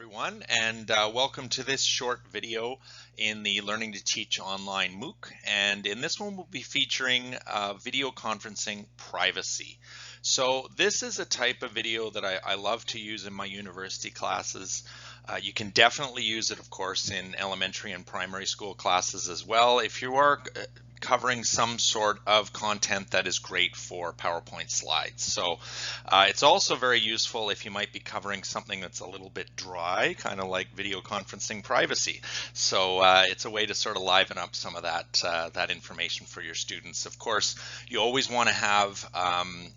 everyone, and welcome to this short video in the Learning to Teach Online MOOC. And in this one, we'll be featuring video conferencing privacy. So this is a type of video that I love to use in my university classes. You can definitely use it, of course, in elementary and primary school classes as well. If you are covering some sort of content that is great for PowerPoint slides. So it's also very useful if you might be covering something that's a little bit dry, kind of like video conferencing privacy. So it's a way to sort of liven up some of that information for your students. Of course, you always want to have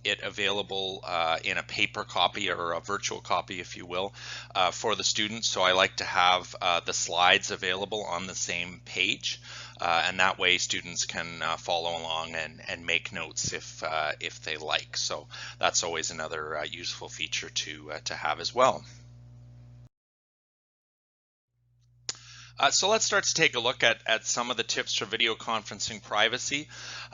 it available in a paper copy or a virtual copy, if you will, for the students. So I like to have the slides available on the same page. And that way students can follow along and make notes if they like. So that's always another useful feature to have as well. So let's start to take a look at some of the tips for video conferencing privacy.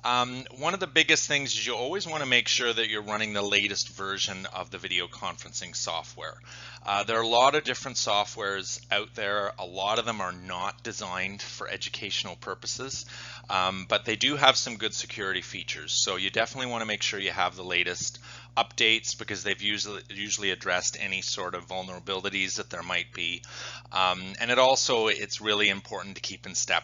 One of the biggest things is you always want to make sure that you're running the latest version of the video conferencing software. There are a lot of different softwares out there. A lot of them are not designed for educational purposes, but they do have some good security features. So you definitely want to make sure you have the latest updates because they've usually addressed any sort of vulnerabilities that there might be. And it's really important to keep in step,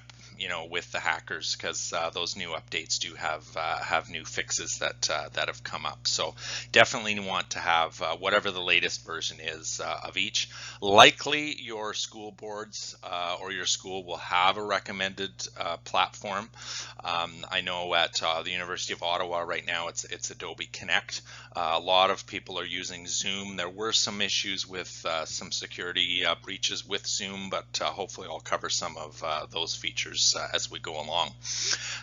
with the hackers because those new updates do have new fixes that have come up. So definitely want to have whatever the latest version is of each. Likely your school boards or your school will have a recommended platform. I know at the University of Ottawa right now it's Adobe Connect. A lot of people are using Zoom. There were some issues with some security breaches with Zoom, but hopefully I'll cover some of those features as we go along.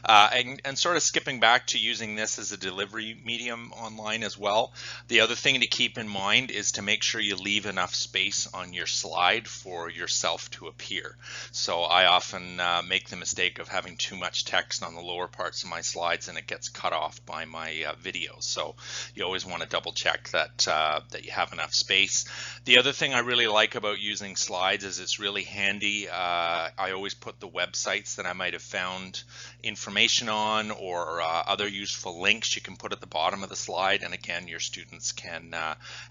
And sort of skipping back to using this as a delivery medium online as well. The other thing to keep in mind is to make sure you leave enough space on your slide for yourself to appear. So I often make the mistake of having too much text on the lower parts of my slides and it gets cut off by my video. So you always want to double check that you have enough space. The other thing I really like about using slides is it's really handy. I always put the websites that I might have found information on or other useful links you can put at the bottom of the slide, and again your students can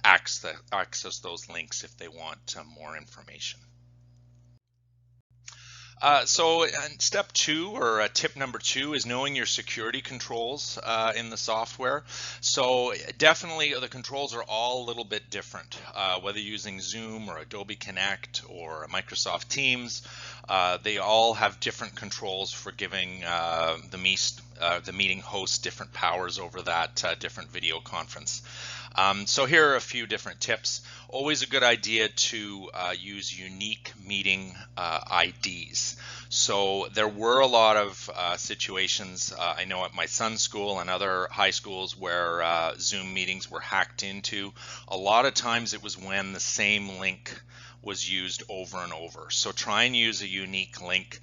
access those links if they want more information. So step two, or tip number two, is knowing your security controls in the software. So definitely the controls are all a little bit different, whether using Zoom or Adobe Connect or Microsoft Teams. They all have different controls for giving the meeting host different powers over that different video conference. So here are a few different tips. Always a good idea to use unique meeting IDs. So there were a lot of situations, I know at my son's school and other high schools, where Zoom meetings were hacked into. A lot of times it was when the same link was used over and over. So try and use a unique link.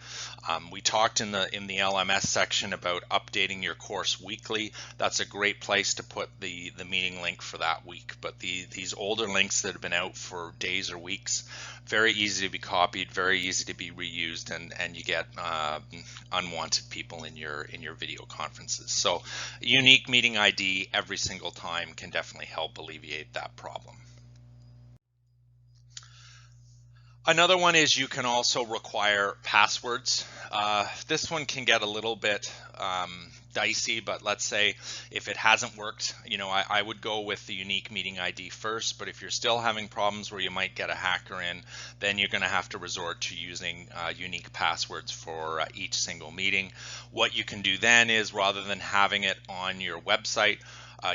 We talked in the LMS section about updating your course weekly. That's a great place to put the meeting link for that week. But these older links that have been out for days or weeks, very easy to be copied, very easy to be reused, and you get unwanted people in your video conferences. So unique meeting ID every single time can definitely help alleviate that problem. Another one is you can also require passwords. This one can get a little bit dicey, but let's say if it hasn't worked, I would go with the unique meeting ID first, but if you're still having problems where you might get a hacker in, then you're going to have to resort to using unique passwords for each single meeting. What you can do then is, rather than having it on your website,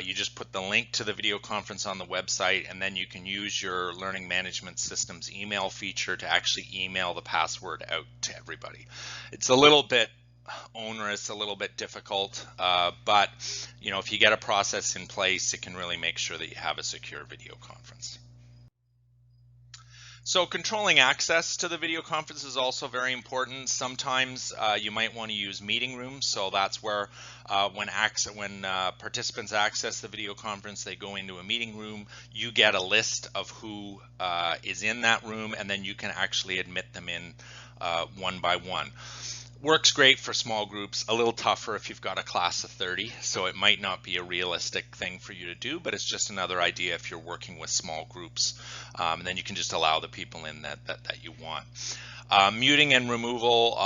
you just put the link to the video conference on the website, and then you can use your learning management system's email feature to actually email the password out to everybody. It's a little bit onerous, a little bit difficult, but if you get a process in place, it can really make sure that you have a secure video conference. So controlling access to the video conference is also very important. Sometimes you might want to use meeting rooms. So that's where when participants access the video conference, they go into a meeting room. You get a list of who is in that room, and then you can actually admit them in one by one. Works great for small groups, a little tougher if you've got a class of 30, so it might not be a realistic thing for you to do, but it's just another idea if you're working with small groups. And then you can just allow the people in that you want. Muting and removal,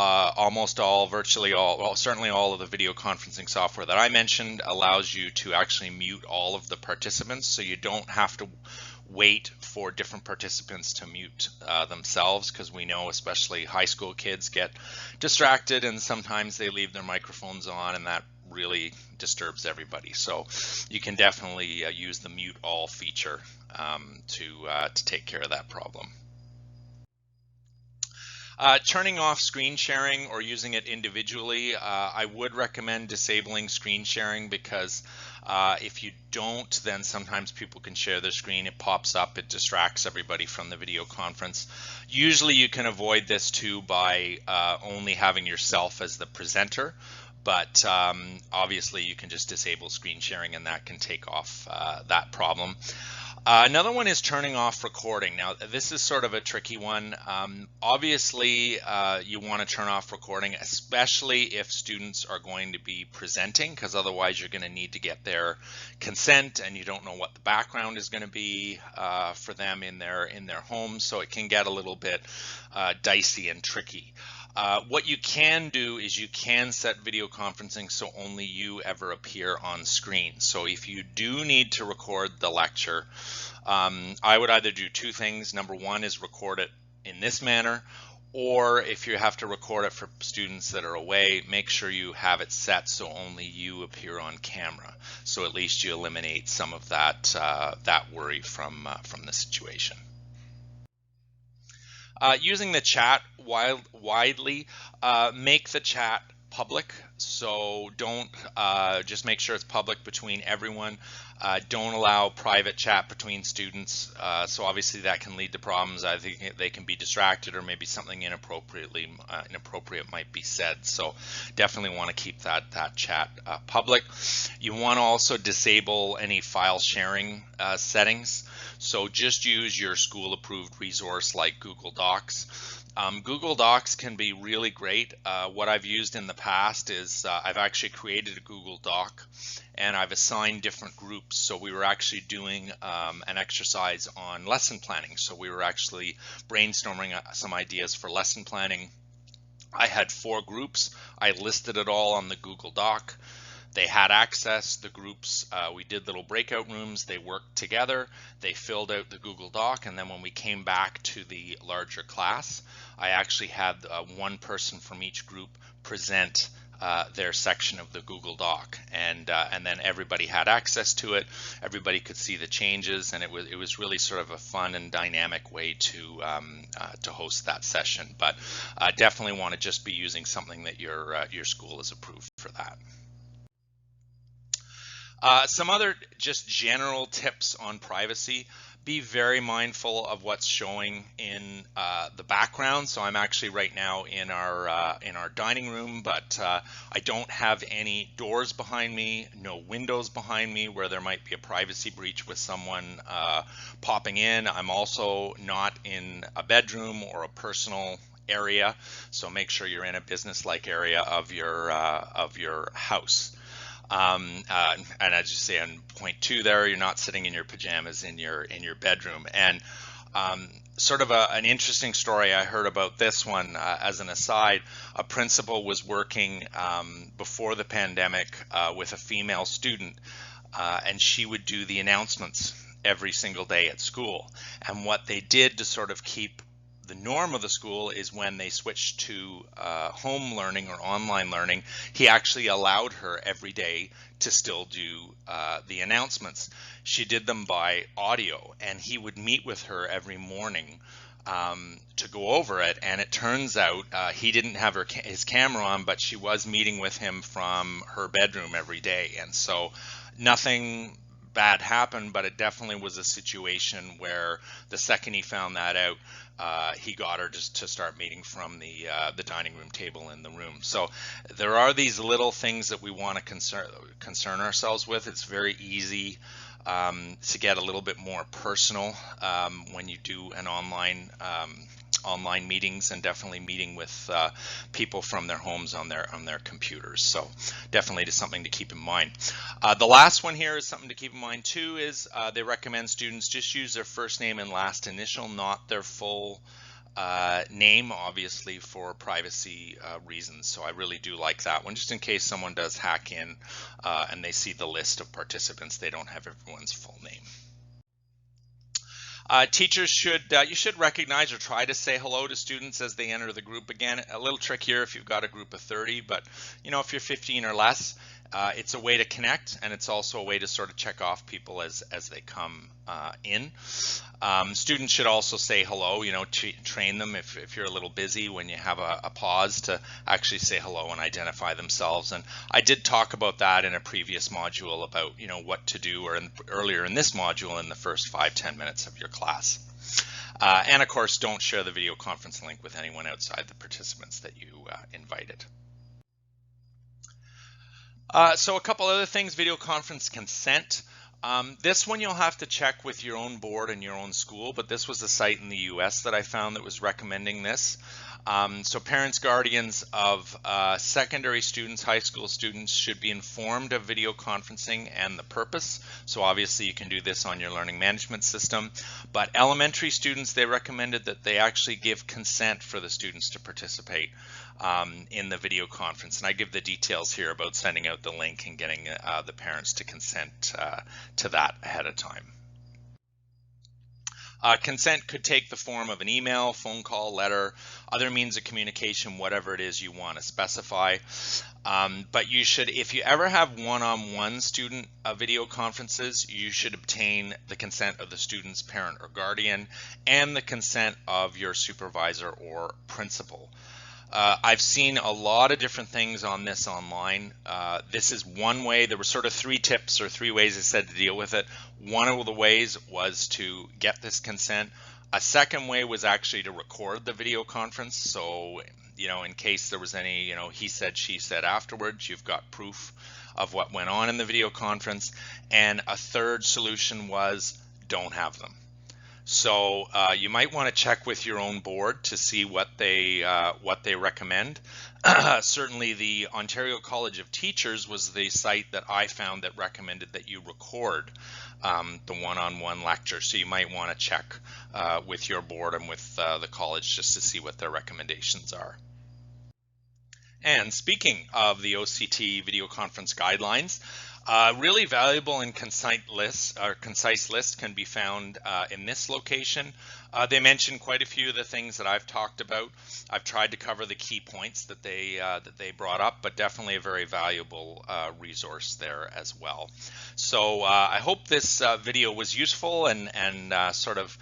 virtually all, well, certainly all of the video conferencing software that I mentioned allows you to actually mute all of the participants, so you don't have to wait for different participants to mute themselves, because we know especially high school kids get distracted and sometimes they leave their microphones on, and that really disturbs everybody. So you can definitely use the mute all feature to take care of that problem. Turning off screen sharing or using it individually, I would recommend disabling screen sharing, because if you don't, then sometimes people can share their screen. It pops up, it distracts everybody from the video conference. Usually you can avoid this too by only having yourself as the presenter, but obviously you can just disable screen sharing and that can take off that problem. Another one is turning off recording. Now, this is sort of a tricky one. Obviously, you want to turn off recording, especially if students are going to be presenting, because otherwise you're going to need to get their consent, and you don't know what the background is going to be for them in their homes, so it can get a little bit dicey and tricky. What you can do is you can set video conferencing so only you ever appear on screen. So if you do need to record the lecture, I would either do two things. Number one is record it in this manner, or if you have to record it for students that are away, make sure you have it set so only you appear on camera. So at least you eliminate some of that worry from the situation. Using the chat widely, make the chat public. So don't just make sure it's public between everyone. Don't allow private chat between students. So obviously that can lead to problems. I think they can be distracted, or maybe something inappropriate might be said. So definitely want to keep that chat public. You want to also disable any file sharing settings. So just use your school approved resource like Google Docs. Google Docs can be really great. What I've used in the past is I've actually created a Google Doc and I've assigned different groups. So we were actually doing an exercise on lesson planning. So we were actually brainstorming some ideas for lesson planning. I had 4 groups. I listed it all on the Google Doc. They had access, the groups, we did little breakout rooms, they worked together, they filled out the Google Doc, and then when we came back to the larger class, I actually had one person from each group present their section of the Google Doc, and then everybody had access to it, everybody could see the changes, and it was really sort of a fun and dynamic way to host that session. But definitely want to just be using something that your school is approved for that. Some other just general tips on privacy. Be very mindful of what's showing in the background. So I'm actually right now in our dining room, but I don't have any doors behind me, no windows behind me where there might be a privacy breach with someone popping in. I'm also not in a bedroom or a personal area, so make sure you're in a business-like area of your house. And as you say on point 2 there, you're not sitting in your pajamas in your bedroom. And sort of an interesting story I heard about this one as an aside. A principal was working before the pandemic with a female student, and she would do the announcements every single day at school. And what they did to sort of keep the norm of the school is when they switched to home learning or online learning, he actually allowed her every day to still do the announcements. She did them by audio, and he would meet with her every morning to go over it. And it turns out he didn't have his camera on, but she was meeting with him from her bedroom every day. And so nothing bad happened, but it definitely was a situation where the second he found that out, he got her just to start meeting from the dining room table in the room. So there are these little things that we want to concern ourselves with. It's very easy to get a little bit more personal when you do an online meetings, and definitely meeting with people from their homes on their computers. So definitely just something to keep in mind. The last one here is something to keep in mind too, is they recommend students just use their first name and last initial, not their full name, obviously for privacy reasons. So I really do like that one, just in case someone does hack in and they see the list of participants, they don't have everyone's full name. Teachers you should recognize or try to say hello to students as they enter the group. Again, a little trick here if you've got a group of 30, but if you're 15 or less, it's a way to connect, and it's also a way to sort of check off people as they come in. Students should also say hello, train them if you're a little busy, when you have a pause, to actually say hello and identify themselves. And I did talk about that in a previous module about, what to do, or earlier in this module, in the first 5-10 minutes of your class. And of course, don't share the video conference link with anyone outside the participants that you invited. So a couple other things: video conference consent. This one you'll have to check with your own board and your own school, but this was a site in the US that I found that was recommending this. So parents, guardians of secondary students, high school students should be informed of video conferencing and the purpose. So obviously you can do this on your learning management system, but elementary students, they recommended that they actually give consent for the students to participate in the video conference. And I give the details here about sending out the link and getting the parents to consent to that ahead of time. Consent could take the form of an email, phone call, letter, other means of communication, whatever it is you want to specify. But you should, if you ever have one-on-one student video conferences, you should obtain the consent of the student's parent or guardian and the consent of your supervisor or principal. I've seen a lot of different things on this online. This is one way. There were sort of 3 tips or 3 ways I said to deal with it. One of the ways was to get this consent. A second way was actually to record the video conference. So, in case there was any, he said, she said afterwards, you've got proof of what went on in the video conference. And a third solution was don't have them. So you might want to check with your own board to see what they recommend. Certainly the Ontario College of Teachers was the site that I found that recommended that you record the one-on-one lecture. So you might want to check with your board and with the college just to see what their recommendations are. And speaking of the OCT video conference guidelines, really valuable and concise list can be found in this location. They mention quite a few of the things that I've talked about. I've tried to cover the key points that they brought up, but definitely a very valuable resource there as well. So I hope this video was useful and sort of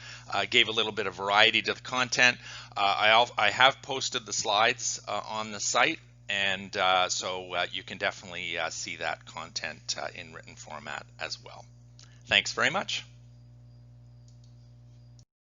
gave a little bit of variety to the content. I have posted the slides on the site. And so you can definitely see that content in written format as well. Thanks very much.